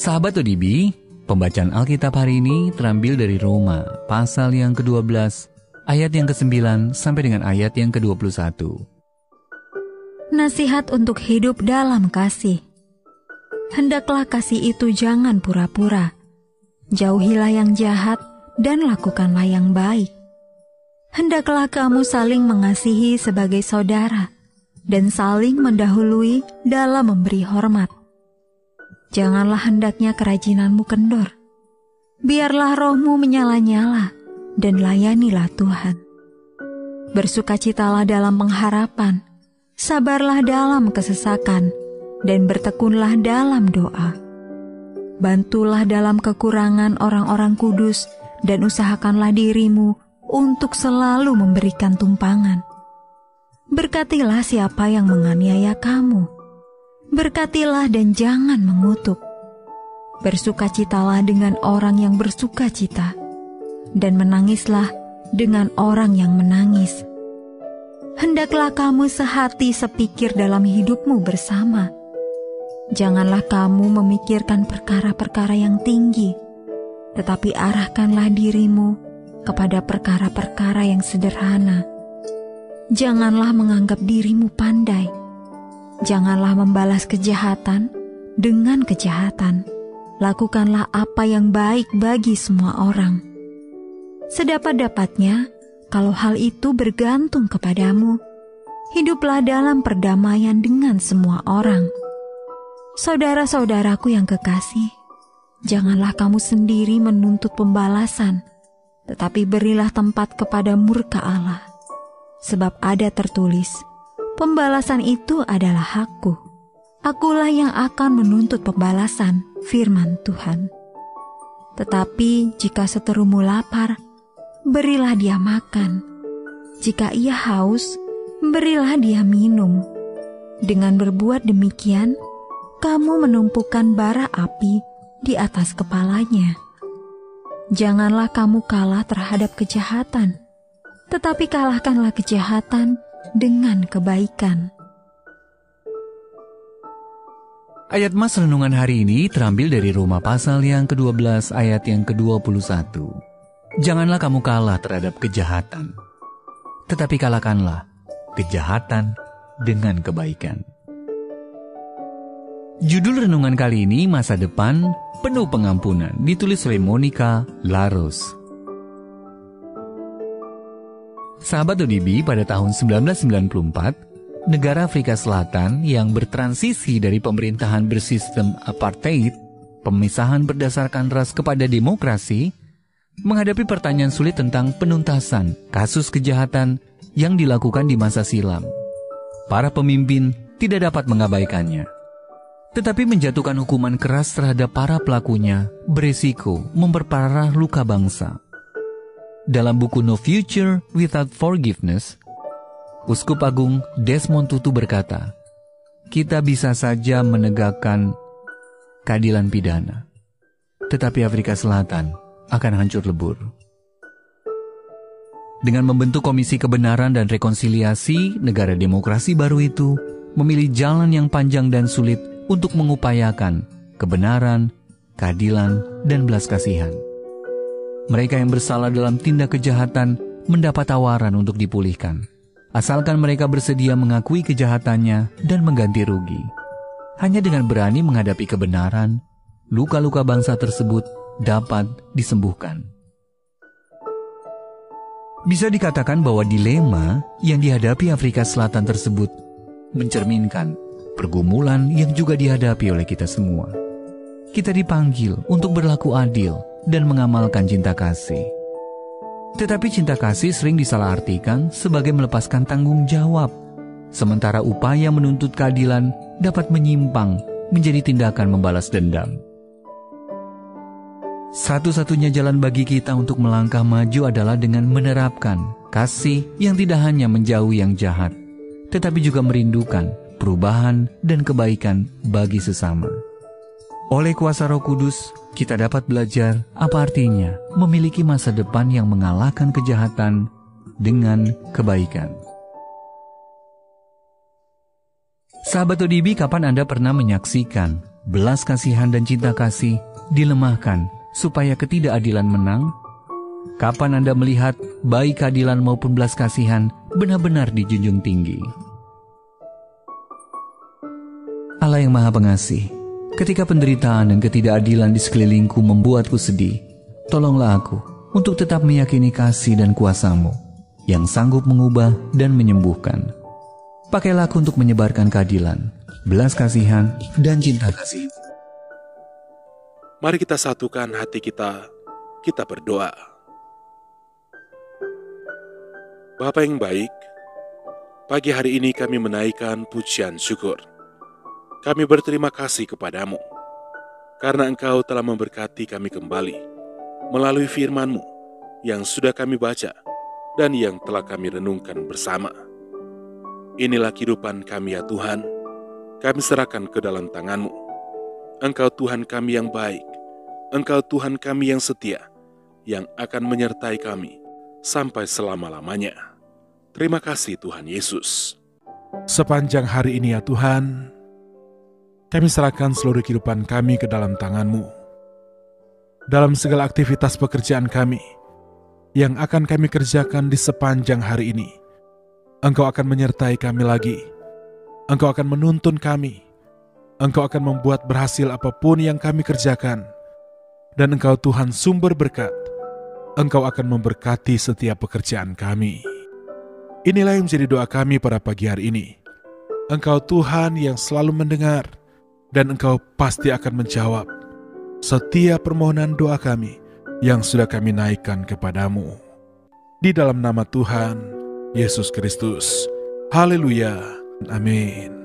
Sahabat ODB, pembacaan Alkitab hari ini terambil dari Roma, pasal yang ke-12, ayat yang ke-9 sampai dengan ayat yang ke-21. Nasihat untuk hidup dalam kasih. Hendaklah kasih itu jangan pura-pura. Jauhilah yang jahat dan lakukanlah yang baik. Hendaklah kamu saling mengasihi sebagai saudara dan saling mendahului dalam memberi hormat. Janganlah hendaknya kerajinanmu kendor. Biarlah rohmu menyala-nyala dan layanilah Tuhan. Bersukacitalah dalam pengharapan, sabarlah dalam kesesakan, dan bertekunlah dalam doa. Bantulah dalam kekurangan orang-orang kudus, dan usahakanlah dirimu untuk selalu memberikan tumpangan. Berkatilah siapa yang menganiaya kamu. Berkatilah dan jangan mengutuk. Bersukacitalah dengan orang yang bersukacita, dan menangislah dengan orang yang menangis. Hendaklah kamu sehati sepikir dalam hidupmu bersama. Janganlah kamu memikirkan perkara-perkara yang tinggi, tetapi arahkanlah dirimu kepada perkara-perkara yang sederhana. Janganlah menganggap dirimu pandai. Janganlah membalas kejahatan dengan kejahatan. Lakukanlah apa yang baik bagi semua orang. Sedapat-dapatnya, kalau hal itu bergantung kepadamu, hiduplah dalam perdamaian dengan semua orang. Saudara-saudaraku yang kekasih, janganlah kamu sendiri menuntut pembalasan, tetapi berilah tempat kepada murka Allah. Sebab ada tertulis, pembalasan itu adalah hakku. Akulah yang akan menuntut pembalasan, firman Tuhan. Tetapi jika seterumu lapar, berilah dia makan. Jika ia haus, berilah dia minum. Dengan berbuat demikian, kamu menumpukan bara api di atas kepalanya. Janganlah kamu kalah terhadap kejahatan, tetapi kalahkanlah kejahatan dengan kebaikan. Ayat Mas renungan hari ini terambil dari Roma pasal yang ke-12 ayat yang ke-21. Janganlah kamu kalah terhadap kejahatan, tetapi kalahkanlah kejahatan dengan kebaikan. Judul renungan kali ini Masa Depan Penuh Pengampunan, ditulis oleh Monica Laros. Sahabat ODB, pada tahun 1994, negara Afrika Selatan yang bertransisi dari pemerintahan bersistem apartheid, pemisahan berdasarkan ras kepada demokrasi, menghadapi pertanyaan sulit tentang penuntasan kasus kejahatan yang dilakukan di masa silam. Para pemimpin tidak dapat mengabaikannya, tetapi menjatuhkan hukuman keras terhadap para pelakunya berisiko memperparah luka bangsa. Dalam buku No Future Without Forgiveness, Uskup Agung Desmond Tutu berkata, kita bisa saja menegakkan keadilan pidana, tetapi Afrika Selatan akan hancur lebur. Dengan membentuk Komisi Kebenaran dan Rekonsiliasi, negara demokrasi baru itu memilih jalan yang panjang dan sulit untuk mengupayakan kebenaran, keadilan, dan belas kasihan. Mereka yang bersalah dalam tindak kejahatan mendapat tawaran untuk dipulihkan, asalkan mereka bersedia mengakui kejahatannya dan mengganti rugi. Hanya dengan berani menghadapi kebenaran, luka-luka bangsa tersebut dapat disembuhkan. Bisa dikatakan bahwa dilema yang dihadapi Afrika Selatan tersebut mencerminkan pergumulan yang juga dihadapi oleh kita semua. Kita dipanggil untuk berlaku adil dan mengamalkan cinta kasih. Tetapi cinta kasih sering disalahartikan sebagai melepaskan tanggung jawab, sementara upaya menuntut keadilan dapat menyimpang menjadi tindakan membalas dendam. Satu-satunya jalan bagi kita untuk melangkah maju adalah dengan menerapkan kasih yang tidak hanya menjauhi yang jahat, tetapi juga merindukan perubahan dan kebaikan bagi sesama. Oleh kuasa Roh Kudus, kita dapat belajar apa artinya memiliki masa depan yang mengalahkan kejahatan dengan kebaikan. Sahabat ODB, kapan Anda pernah menyaksikan belas kasihan dan cinta kasih dilemahkan supaya ketidakadilan menang? Kapan Anda melihat baik keadilan maupun belas kasihan benar-benar dijunjung tinggi? Allah yang Maha Pengasih, ketika penderitaan dan ketidakadilan di sekelilingku membuatku sedih, tolonglah aku untuk tetap meyakini kasih dan kuasa-Mu yang sanggup mengubah dan menyembuhkan. Pakailah aku untuk menyebarkan keadilan, belas kasihan, dan cinta kasih. Mari kita satukan hati kita berdoa. Bapa yang baik, pagi hari ini kami menaikkan pujian syukur. Kami berterima kasih kepadamu, karena Engkau telah memberkati kami kembali, melalui firman-Mu yang sudah kami baca, dan yang telah kami renungkan bersama. Inilah kehidupan kami ya Tuhan, kami serahkan ke dalam tangan-Mu. Engkau Tuhan kami yang baik, Engkau Tuhan kami yang setia, yang akan menyertai kami sampai selama-lamanya. Terima kasih Tuhan Yesus. Sepanjang hari ini ya Tuhan, kami serahkan seluruh kehidupan kami ke dalam tangan-Mu. Dalam segala aktivitas pekerjaan kami yang akan kami kerjakan di sepanjang hari ini, Engkau akan menyertai kami lagi. Engkau akan menuntun kami. Engkau akan membuat berhasil apapun yang kami kerjakan. Dan Engkau Tuhan sumber berkat. Engkau akan memberkati setiap pekerjaan kami. Inilah yang menjadi doa kami pada pagi hari ini. Engkau Tuhan yang selalu mendengar, dan Engkau pasti akan menjawab setiap permohonan doa kami yang sudah kami naikkan kepadamu. Di dalam nama Tuhan Yesus Kristus. Haleluya. Amin.